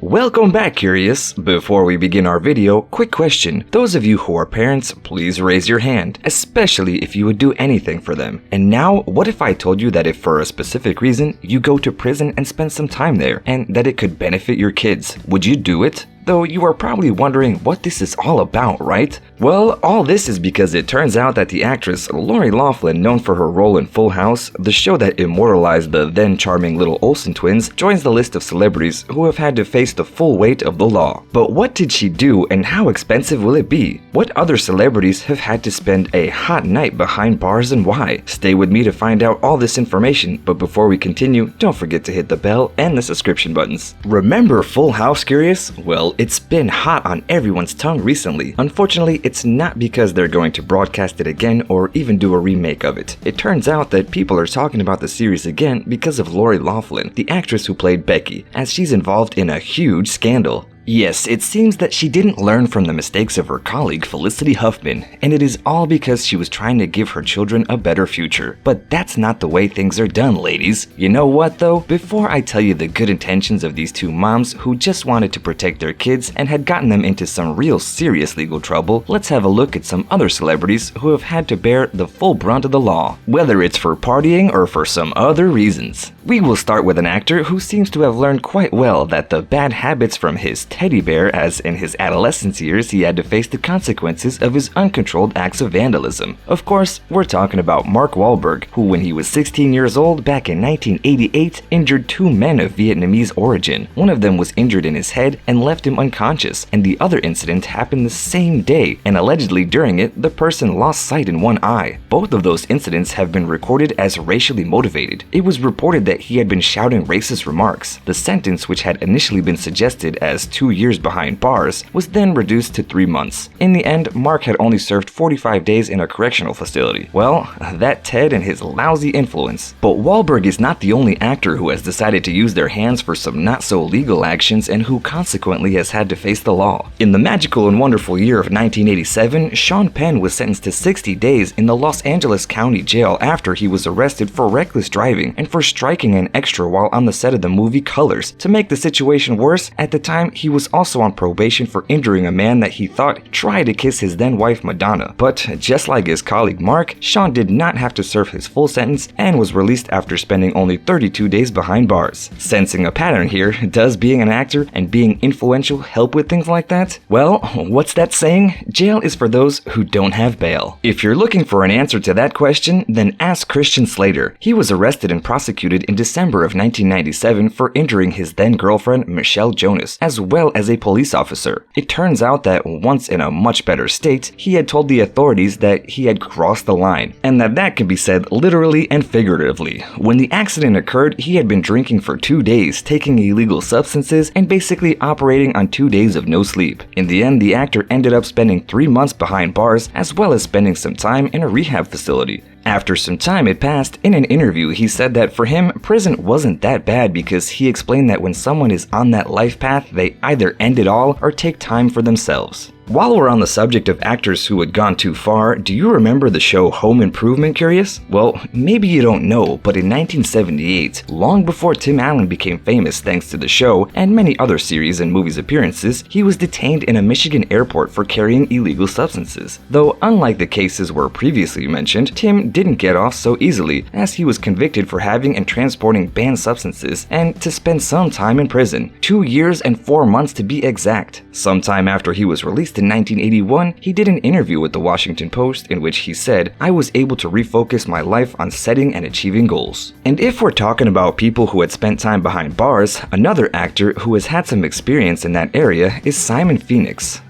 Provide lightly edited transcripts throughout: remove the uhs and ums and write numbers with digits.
Welcome back, Curious! Before we begin our video, quick question. Those of you who are parents, please raise your hand, especially if you would do anything for them. And now, what if I told you that if for a specific reason, you go to prison and spend some time there, and that it could benefit your kids? Would you do it? Though you are probably wondering what this is all about, right? Well, all this is because it turns out that the actress Lori Laughlin, known for her role in Full House, the show that immortalized the then charming little Olsen twins, joins the list of celebrities who have had to face the full weight of the law. But what did she do and how expensive will it be? What other celebrities have had to spend a hot night behind bars and why? Stay with me to find out all this information, but before we continue, don't forget to hit the bell and the subscription buttons. Remember Full House, Curious? Well, it's been hot on everyone's tongue recently. Unfortunately, it's not because they're going to broadcast it again or even do a remake of it. It turns out that people are talking about the series again because of Lori Laughlin, the actress who played Becky, as she's involved in a huge scandal. Yes, it seems that she didn't learn from the mistakes of her colleague Felicity Huffman, and it is all because she was trying to give her children a better future. But that's not the way things are done, ladies. You know what though? Before I tell you the good intentions of these two moms who just wanted to protect their kids and had gotten them into some real serious legal trouble, let's have a look at some other celebrities who have had to bear the full brunt of the law, whether it's for partying or for some other reasons. We will start with an actor who seems to have learned quite well that the bad habits from his teddy bear, as in his adolescence years he had to face the consequences of his uncontrolled acts of vandalism. Of course, we're talking about Mark Whalberg, who when he was 16 years old back in 1988 injured two men of Vietnamese origin. One of them was injured in his head and left him unconscious, and the other incident happened the same day, and allegedly during it the person lost sight in one eye. Both of those incidents have been recorded as racially motivated. It was reported that he had been shouting racist remarks. The sentence, which had initially been suggested as 2 years behind bars, was then reduced to 3 months. In the end, Mark had only served 45 days in a correctional facility. Well, that Ted and his lousy influence. But Wahlberg is not the only actor who has decided to use their hands for some not-so-legal actions and who consequently has had to face the law. In the magical and wonderful year of 1987, Sean Penn was sentenced to 60 days in the Los Angeles County Jail after he was arrested for reckless driving and for striking an extra while on the set of the movie Colors. To make the situation worse, at the time he was also on probation for injuring a man that he thought tried to kiss his then-wife Madonna. But just like his colleague Mark, Sean did not have to serve his full sentence and was released after spending only 32 days behind bars. Sensing a pattern here, does being an actor and being influential help with things like that? Well, what's that saying? Jail is for those who don't have bail. If you're looking for an answer to that question, then ask Christian Slater. He was arrested and prosecuted in December of 1997 for injuring his then-girlfriend Michelle Jonas, as well as a police officer. It turns out that once in a much better state, he had told the authorities that he had crossed the line, and that can be said literally and figuratively. When the accident occurred, he had been drinking for 2 days, taking illegal substances, and basically operating on 2 days of no sleep. In the end, the actor ended up spending 3 months behind bars, as well as spending some time in a rehab facility. After some time had passed, in an interview he said that for him, prison wasn't that bad because he explained that when someone is on that life path, they either end it all or take time for themselves. While we're on the subject of actors who had gone too far, do you remember the show Home Improvement, Curious? Well, maybe you don't know, but in 1978, long before Tim Allen became famous thanks to the show and many other series and movies appearances, he was detained in a Michigan airport for carrying illegal substances. Though unlike the cases where previously mentioned, Tim didn't get off so easily, as he was convicted for having and transporting banned substances and to spend some time in prison, 2 years and 4 months to be exact. Sometime after he was released in 1981, he did an interview with the Washington Post in which he said, "I was able to refocus my life on setting and achieving goals." And if we're talking about people who had spent time behind bars, another actor who has had some experience in that area is Simon Phoenix.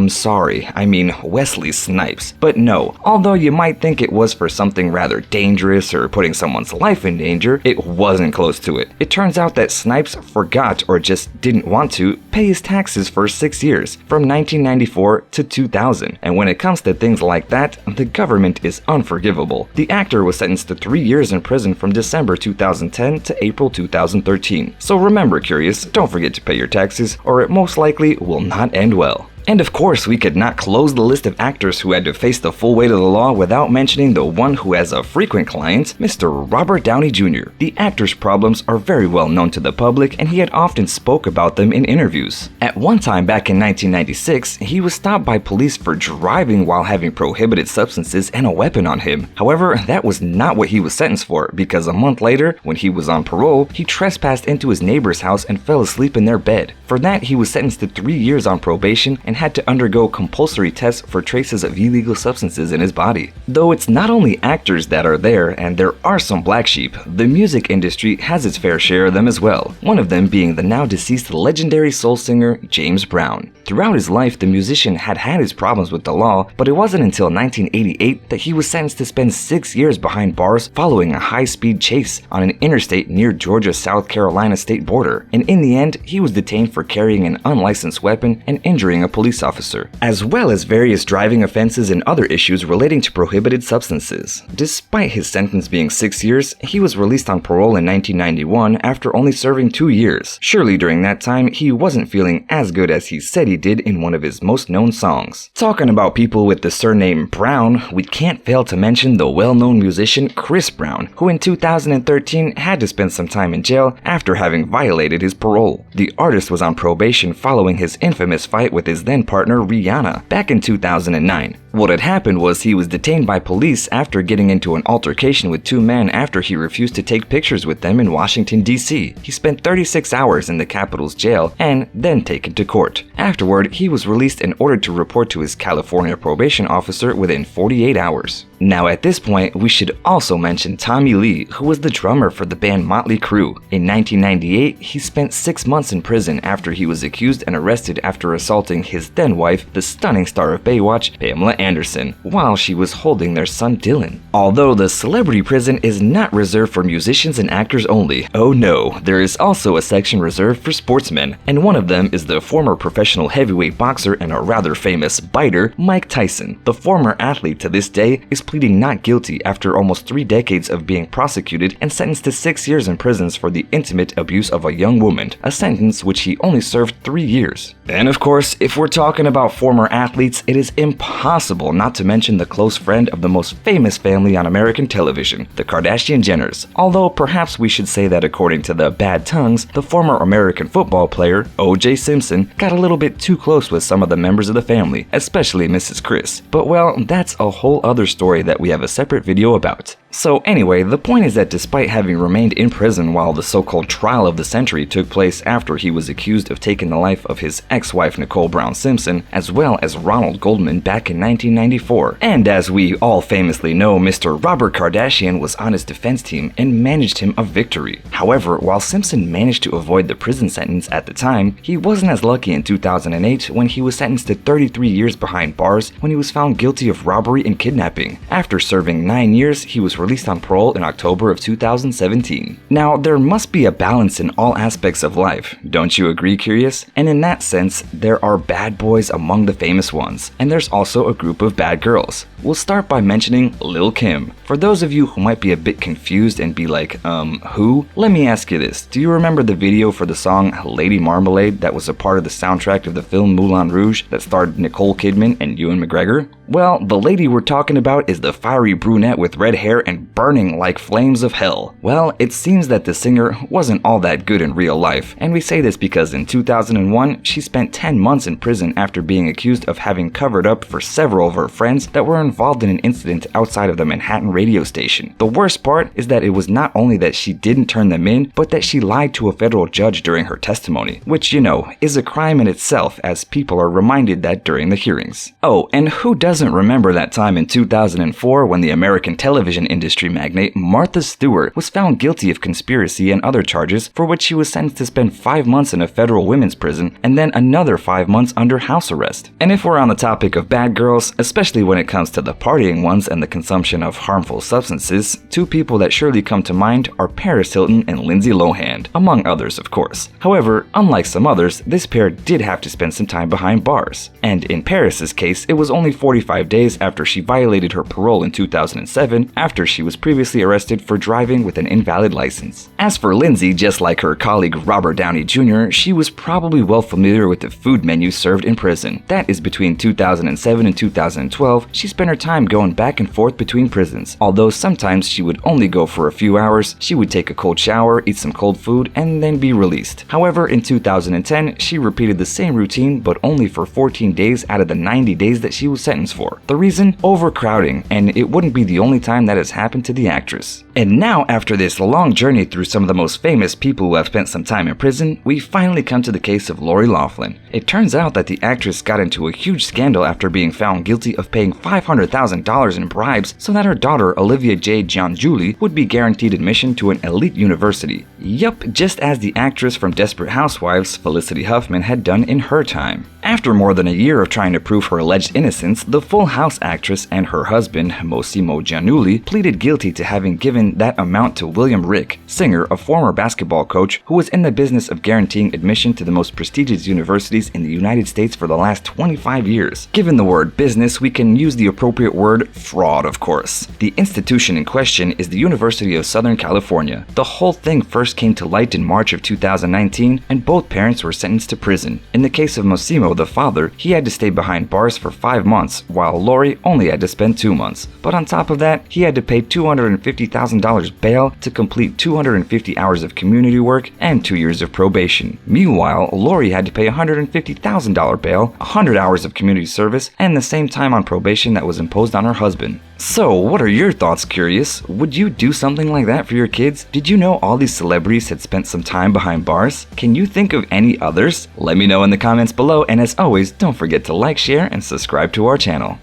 Sorry, I mean Wesley Snipes. But no, although you might think it was for something rather dangerous or putting someone's life in danger, it wasn't close to it. It turns out that Snipes forgot or just didn't want to pay his taxes for 6 years, from 1994 to 2000. And when it comes to things like that, the government is unforgivable. The actor was sentenced to 3 years in prison from December 2010 to April 2013. So remember, Curious, don't forget to pay your taxes or it most likely will not end well. And of course, we could not close the list of actors who had to face the full weight of the law without mentioning the one who has a frequent client, Mr. Robert Downey Jr. The actor's problems are very well known to the public, and he had often spoke about them in interviews. At one time back in 1996, he was stopped by police for driving while having prohibited substances and a weapon on him. However, that was not what he was sentenced for, because a month later, when he was on parole, he trespassed into his neighbor's house and fell asleep in their bed. For that, he was sentenced to 3 years on probation and had to undergo compulsory tests for traces of illegal substances in his body. Though it's not only actors that are there, and there are some black sheep, the music industry has its fair share of them as well, one of them being the now deceased legendary soul singer James Brown. Throughout his life, the musician had his problems with the law, but it wasn't until 1988 that he was sentenced to spend 6 years behind bars following a high-speed chase on an interstate near Georgia-South Carolina state border, and in the end, he was detained for carrying an unlicensed weapon and injuring a police officer, as well as various driving offenses and other issues relating to prohibited substances. Despite his sentence being 6 years, he was released on parole in 1991 after only serving 2 years. Surely during that time, he wasn't feeling as good as he said he did in one of his most known songs. Talking about people with the surname Brown, we can't fail to mention the well-known musician Chris Brown, who in 2013 had to spend some time in jail after having violated his parole. The artist was on probation following his infamous fight with his then partner Rihanna back in 2009. What had happened was he was detained by police after getting into an altercation with 2 men after he refused to take pictures with them in Washington, D.C. He spent 36 hours in the Capitol's jail and then taken to court. Afterward, he was released and ordered to report to his California probation officer within 48 hours. Now at this point, we should also mention Tommy Lee, who was the drummer for the band Motley Crue. In 1998, he spent 6 months in prison after he was accused and arrested after assaulting his then wife, the stunning star of Baywatch, Pamela Anderson, while she was holding their son Dylan. Although the celebrity prison is not reserved for musicians and actors only, oh no, there is also a section reserved for sportsmen, and one of them is the former professional heavyweight boxer and a rather famous biter, Mike Tyson. The former athlete to this day is pleading not guilty after almost 3 decades of being prosecuted and sentenced to 6 years in prisons for the intimate abuse of a young woman, a sentence which he only served 3 years. And of course, if we're talking about former athletes, it is impossible not to mention the close friend of the most famous family on American television, the Kardashian-Jenners. Although perhaps we should say that according to the bad tongues, the former American football player, O.J. Simpson, got a little bit too close with some of the members of the family, especially Mrs. Chris. But well, that's a whole other story that we have a separate video about. So anyway, the point is that despite having remained in prison while the so-called trial of the century took place after he was accused of taking the life of his ex-wife Nicole Brown Simpson, as well as Ronald Goldman back in 1994. And as we all famously know, Mr. Robert Kardashian was on his defense team and managed him a victory. However, while Simpson managed to avoid the prison sentence at the time, he wasn't as lucky in 2008 when he was sentenced to 33 years behind bars when he was found guilty of robbery and kidnapping. After serving 9 years, he was released on parole in October of 2017. Now, there must be a balance in all aspects of life, don't you agree, Curious? And in that sense, there are bad boys among the famous ones, and there's also a group of bad girls. We'll start by mentioning Lil' Kim. For those of you who might be a bit confused and be like, who? Let me ask you this. Do you remember the video for the song Lady Marmalade that was a part of the soundtrack of the film Moulin Rouge that starred Nicole Kidman and Ewan McGregor? Well, the lady we're talking about is the fiery brunette with red hair and burning like flames of hell. Well, it seems that the singer wasn't all that good in real life, and we say this because in 2001, she spent 10 months in prison after being accused of having covered up for several of her friends that were involved in an incident outside of the Manhattan radio station. The worst part is that it was not only that she didn't turn them in, but that she lied to a federal judge during her testimony, which, you know, is a crime in itself, as people are reminded that during the hearings. Oh, and who doesn't remember that time in 2004 when the American television industry magnate Martha Stewart was found guilty of conspiracy and other charges for which she was sentenced to spend 5 months in a federal women's prison and then another 5 months under house arrest. And if we're on the topic of bad girls, especially when it comes to the partying ones and the consumption of harmful substances, 2 people that surely come to mind are Paris Hilton and Lindsay Lohan, among others of course. However, unlike some others, this pair did have to spend some time behind bars. And in Paris's case, it was only 45 45 days after she violated her parole in 2007 after she was previously arrested for driving with an invalid license. As for Lindsay, just like her colleague Robert Downey Jr., she was probably well familiar with the food menu served in prison. That is, between 2007 and 2012, she spent her time going back and forth between prisons. Although sometimes she would only go for a few hours, she would take a cold shower, eat some cold food, and then be released. However, in 2010, she repeated the same routine, but only for 14 days out of the 90 days that she was sentenced for. The reason? Overcrowding, and it wouldn't be the only time that has happened to the actress. And now, after this long journey through some of the most famous people who have spent some time in prison, we finally come to the case of Lori Laughlin. It turns out that the actress got into a huge scandal after being found guilty of paying $500,000 in bribes so that her daughter Olivia J. John-Julie would be guaranteed admission to an elite university. Yup, just as the actress from Desperate Housewives, Felicity Huffman, had done in her time. After more than a year of trying to prove her alleged innocence, the Full House actress and her husband, Mossimo Giannulli, pleaded guilty to having given that amount to William Rick, Singer, a former basketball coach who was in the business of guaranteeing admission to the most prestigious universities in the United States for the last 25 years. Given the word business, we can use the appropriate word fraud, of course. The institution in question is the University of Southern California. The whole thing first came to light in March of 2019, and both parents were sentenced to prison. In the case of Mossimo, the father, he had to stay behind bars for 5 months, while Lori only had to spend 2 months. But on top of that, he had to pay $250,000 bail to complete 250 hours of community work and 2 years of probation. Meanwhile, Lori had to pay $150,000 bail, 100 hours of community service, and the same time on probation that was imposed on her husband. So, what are your thoughts, curious? Would you do something like that for your kids? Did you know all these celebrities had spent some time behind bars? Can you think of any others? Let me know in the comments below, and as always, don't forget to like, share, and subscribe to our channel.